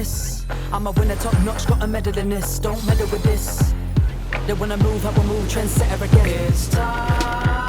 this. I'm a winner, top notch, got a medal in this. Don't meddle with this. They wanna move, I will move, trendsetter again. It's time.